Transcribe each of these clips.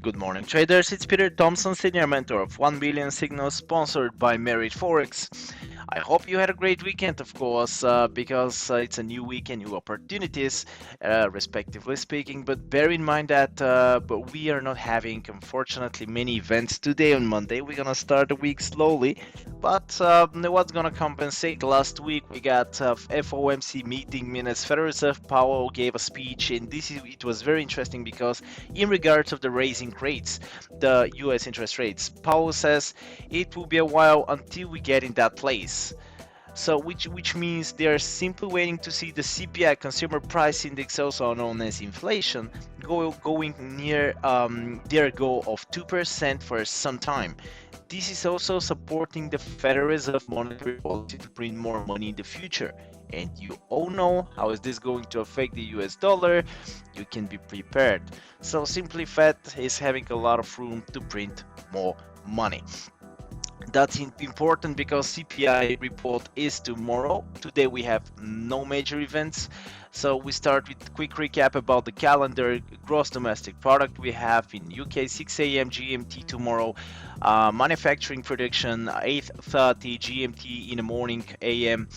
Good morning, traders. It's Peter Thompson, Senior Mentor of 1 Billion Signals, sponsored by Merit Forex. I hope you had a great weekend, of course, because it's a new week and new opportunities, respectively speaking. But bear in mind that but we are not having, unfortunately, many events today on Monday. We're gonna start the week slowly, but what's gonna compensate? Last week we got FOMC meeting minutes. Federal Reserve Powell gave a speech, and it was very interesting because in regards of the raising rates, the US interest rates, Powell says it will be a while until we get in that place. So which means they are simply waiting to see the CPI, Consumer Price Index, also known as inflation, going near their goal of 2% for some time. This is also supporting the Federal Reserve monetary policy to print more money in the future. And you all know how is this going to affect the US dollar. You can be prepared. So simply Fed is having a lot of room to print more money. That's important because CPI report is tomorrow. Today we have no major events. So we start with a quick recap about the calendar. Gross domestic product we have in UK 6 a.m. GMT tomorrow. Manufacturing prediction 8:30 GMT in the morning AM.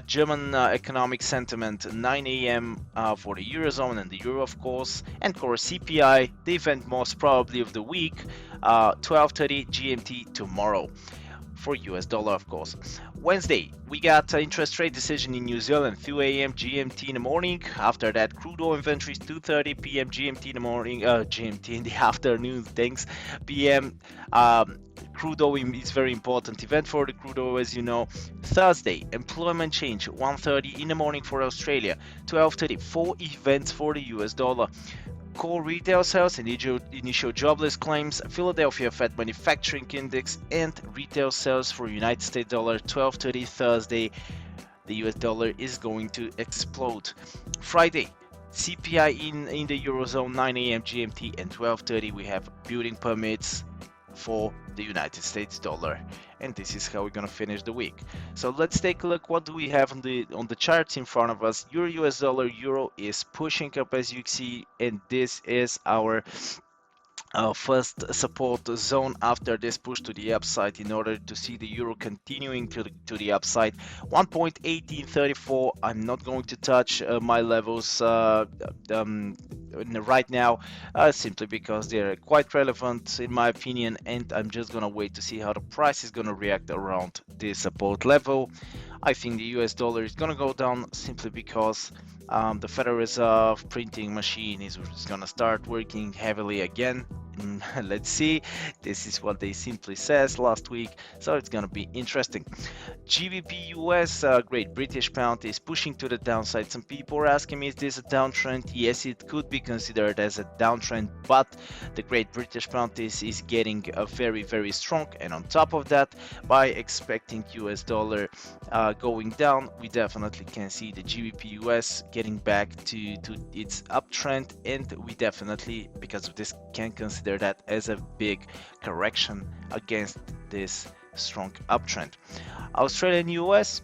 German economic sentiment 9 a.m. For the Eurozone and the Euro, of course, and core CPI, the event most probably of the week, 12:30 GMT tomorrow for US dollar, of course. Wednesday, we got interest rate decision in New Zealand 2 a.m. GMT in the morning. After that, crude oil inventories 2:30 p.m. GMT in the morning, GMT in the afternoon, thanks, p.m. Crude oil is very important event for the crude oil, as you know. Thursday, employment change 1:30 in the morning for Australia, 12:30, 4 events for the US dollar. Core retail sales, initial jobless claims, Philadelphia Fed Manufacturing Index, and retail sales for United States dollar 12:30 Thursday. The US dollar is going to explode. Friday, CPI in the Eurozone 9 a.m. GMT, and 12:30 we have building permits for the United States dollar, and this is how we're gonna finish the week. So let's take a look. What do we have on the charts in front of us? Euro US dollar, euro is pushing up, as you see, and this is our first support zone after this push to the upside in order to see the euro continuing to the upside. 1.1834. I'm not going to touch my levels right now, simply because they're quite relevant in my opinion, and I'm just gonna wait to see how the price is gonna react around this support level. I think the US dollar is gonna go down simply because the Federal Reserve printing machine is gonna start working heavily again. Let's see. This is what they simply says last week, so it's gonna be interesting. GBP US, Great British Pound, is pushing to the downside. Some people are asking me, is this a downtrend? Yes, it could be considered as a downtrend, but the Great British Pound is getting very strong, and on top of that, by expecting US dollar going down, we definitely can see the GBP US getting back to its uptrend, and we definitely, because of this, can consider that as a big correction against this strong uptrend. Australian US,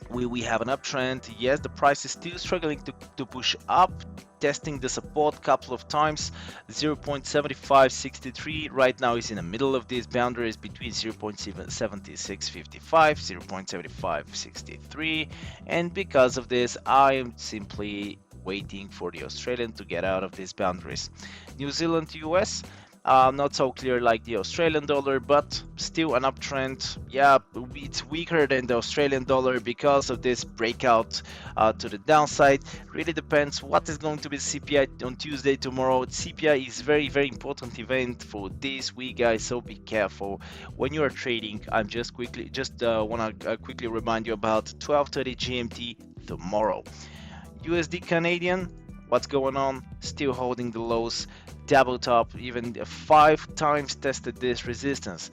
we have an uptrend. Yes, the price is still struggling to push up, testing the support couple of times. 0.7563 right now is in the middle of these boundaries between 0.7655, 0.7563, and because of this I am simply waiting for the Australian to get out of these boundaries. New Zealand US, not so clear like the Australian dollar, but still an uptrend. Yeah, it's weaker than the Australian dollar because of this breakout to the downside. Really depends what is going to be CPI on Tuesday tomorrow. CPI is very important event for this week, guys, so be careful when you are trading. I'm just wanna quickly remind you about 12:30 GMT tomorrow. USD Canadian, what's going on? Still holding the lows, double top, even 5 times tested this resistance.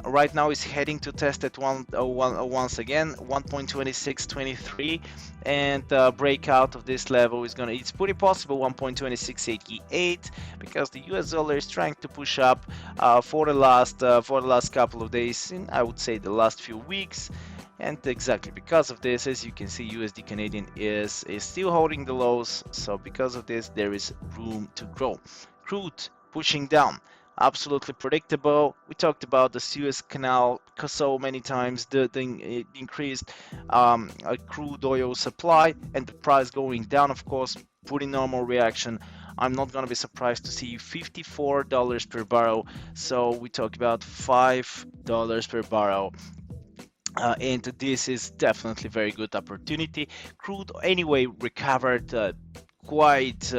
Right now it's heading to test at once again 1.2623, and breakout of this level it's pretty possible 1.2688, because the US dollar is trying to push up for the last couple of days, in I would say the last few weeks. And exactly because of this, as you can see, USD Canadian is still holding the lows. So because of this, there is room to grow. Crude pushing down. Absolutely predictable. We talked about the Suez Canal so many times, the increased crude oil supply and the price going down, of course, pretty normal reaction. I'm not going to be surprised to see $54 per barrel. So we talk about $5 per barrel. And this is definitely very good opportunity. Crude anyway recovered quite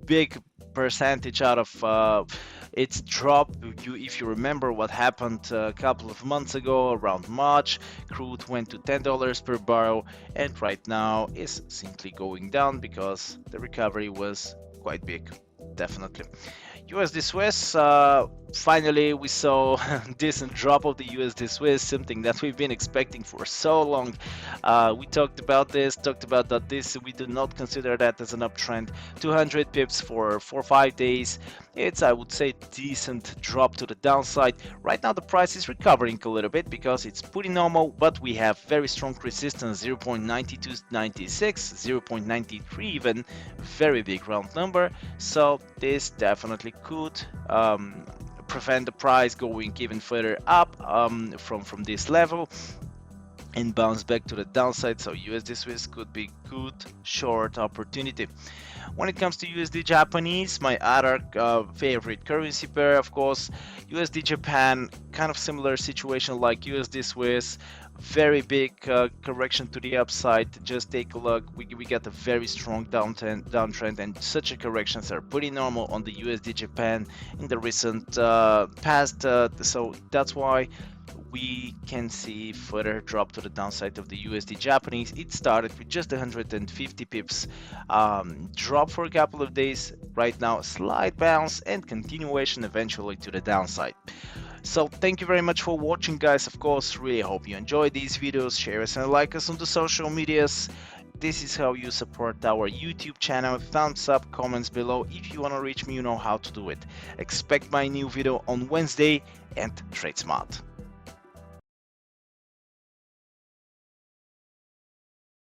big percentage out of its drop. If you remember what happened a couple of months ago around March, crude went to $10 per barrel, and right now is simply going down because the recovery was quite big. Definitely. USD Swiss, finally we saw a decent drop of the USD Swiss, something that we've been expecting for so long. We talked about that this, we do not consider that as an uptrend. 200 pips for 5 days. It's, I would say, decent drop to the downside. Right now the price is recovering a little bit because it's pretty normal, but we have very strong resistance, 0.9296, 0.93 even, very big round number. So this definitely could prevent the price going even further up from this level and bounce back to the downside. So USD Swiss could be good short opportunity. When it comes to USD Japanese, my other favorite currency pair, of course, USD Japan, kind of similar situation like USD Swiss. Very big correction to the upside. Just take a look. We got a very strong downtrend, and such a corrections are pretty normal on the USD Japan in the recent past. So that's why we can see further drop to the downside of the USD Japanese. It started with just 150 pips drop for a couple of days. Right now, slight bounce and continuation eventually to the downside. So thank you very much for watching, guys. Of course, really hope you enjoyed these videos. Share us and like us on the social medias. This is how you support our YouTube channel. Thumbs up, comments below. If you want to reach me, you know how to do it. Expect my new video on Wednesday, and trade smart.